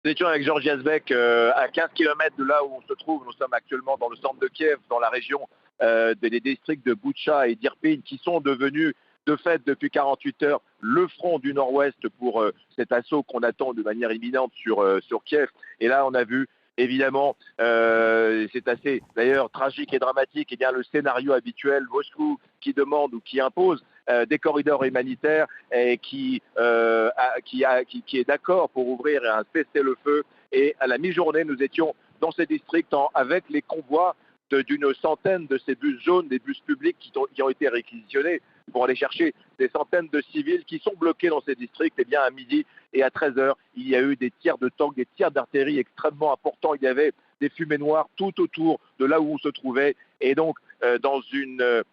Nous étions avec Georges Yazbek à 15 km de là où on se trouve. Nous sommes actuellement dans le centre de Kiev, dans la région des districts de Boutcha et d'Irpin, qui sont devenus de fait depuis 48 heures le front du nord-ouest pour cet assaut qu'on attend de manière imminente sur Kiev. Et là, on a vu évidemment, c'est assez d'ailleurs tragique et dramatique, et bien le scénario habituel, Moscou qui demande ou qui impose des corridors humanitaires et qui est d'accord pour ouvrir un cessez-le-feu. Et à la mi-journée, nous étions dans ces districts avec les convois d'une centaine de ces bus jaunes, des bus publics qui ont été réquisitionnés pour aller chercher des centaines de civils qui sont bloqués dans ces districts. Et bien à midi et à 13 heures, il y a eu des tirs de tanks, des tirs d'artillerie extrêmement importants. Il y avait des fumées noires tout autour de là où on se trouvait. Et donc, dans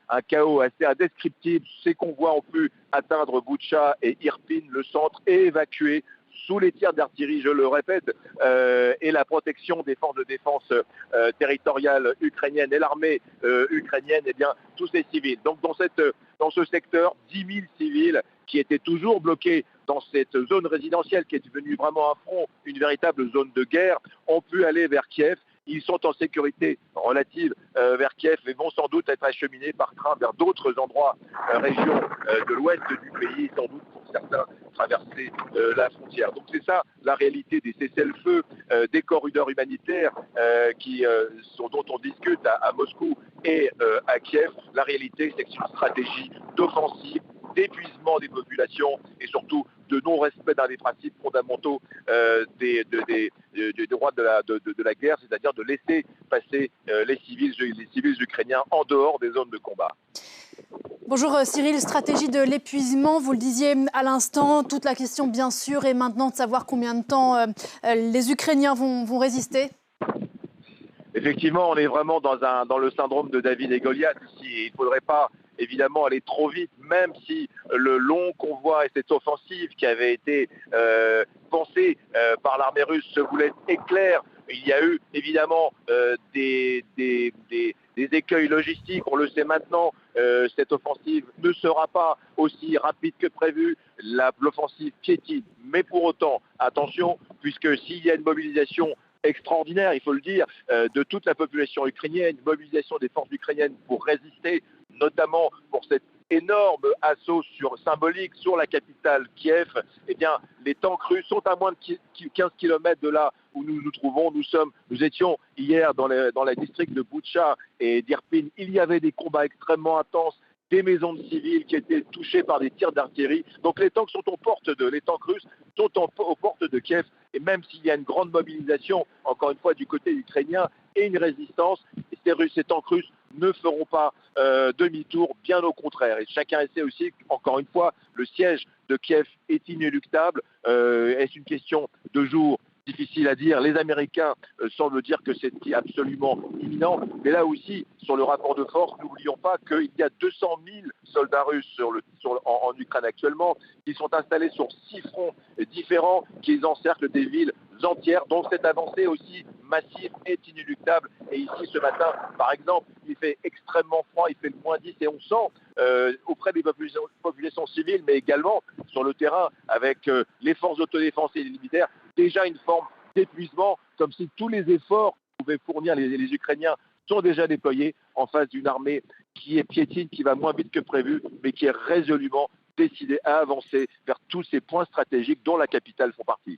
un chaos assez indescriptible, ces convois ont pu atteindre Boutcha et Irpin, le centre, et évacuer sous les tirs d'artillerie, je le répète, et la protection des forces de défense territoriale ukrainienne et l'armée ukrainienne, et bien tous ces civils. Donc dans ce secteur, 10 000 civils qui étaient toujours bloqués dans cette zone résidentielle qui est devenue vraiment un front, une véritable zone de guerre, ont pu aller vers Kiev. Ils sont en sécurité relative vers Kiev et vont sans doute être acheminés par train vers d'autres endroits, régions de l'ouest du pays, sans doute pour certains traverser la frontière. Donc c'est ça la réalité des cessez-le-feu, des corridors humanitaires dont on discute à Moscou et à Kiev. La réalité, c'est que c'est une stratégie d'offensive, d'épuisement des populations et surtout de non-respect d'un des principes fondamentaux des droits de la guerre, c'est-à-dire de laisser passer les civils ukrainiens en dehors des zones de combat. Bonjour Cyril, stratégie de l'épuisement, vous le disiez à l'instant, toute la question bien sûr est maintenant de savoir combien de temps les Ukrainiens vont résister. Effectivement, on est vraiment dans le syndrome de David et Goliath ici. Il ne faudrait pas évidemment aller trop vite, même si le long convoi et cette offensive qui avait été pensée par l'armée russe se voulait éclair. Il y a eu évidemment des écueils logistiques, on le sait maintenant, cette offensive ne sera pas aussi rapide que prévu, l'offensive piétine, mais pour autant, attention, puisque s'il y a une mobilisation extraordinaire, il faut le dire, de toute la population ukrainienne, une mobilisation des forces ukrainiennes pour résister, notamment pour cet énorme assaut symbolique sur la capitale Kiev, eh bien, les tanks russes sont à moins de 15 km de là où nous nous trouvons. Nous étions hier dans les districts de Boutcha et d'Irpin. Il y avait des combats extrêmement intenses, des maisons de civils qui étaient touchées par des tirs d'artillerie. Donc les tanks sont aux portes les tanks russes sont aux portes de Kiev. Et même s'il y a une grande mobilisation, encore une fois, du côté ukrainien et une résistance, ces tanks russes ne feront pas demi-tour, bien au contraire. Et chacun sait aussi, encore une fois, le siège de Kiev est inéluctable. Est-ce une question de jours? Difficile à dire. Les Américains semblent dire que c'est absolument imminent. Mais là aussi, sur le rapport de force, n'oublions pas qu'il y a 200 000 soldats russes en Ukraine actuellement, qui sont installés sur 6 fronts différents, qui encerclent des villes entières. Donc cette avancée aussi massive est inéluctable. Et ici, ce matin, par exemple, il fait extrêmement froid, il fait le -10 et on sent auprès des populations civiles, mais également sur le terrain avec les forces d'autodéfense et les militaires, déjà une forme d'épuisement, comme si tous les efforts que pouvaient fournir les Ukrainiens sont déjà déployés en face d'une armée qui est piétine, qui va moins vite que prévu, mais qui est résolument décidée à avancer vers tous ces points stratégiques dont la capitale font partie.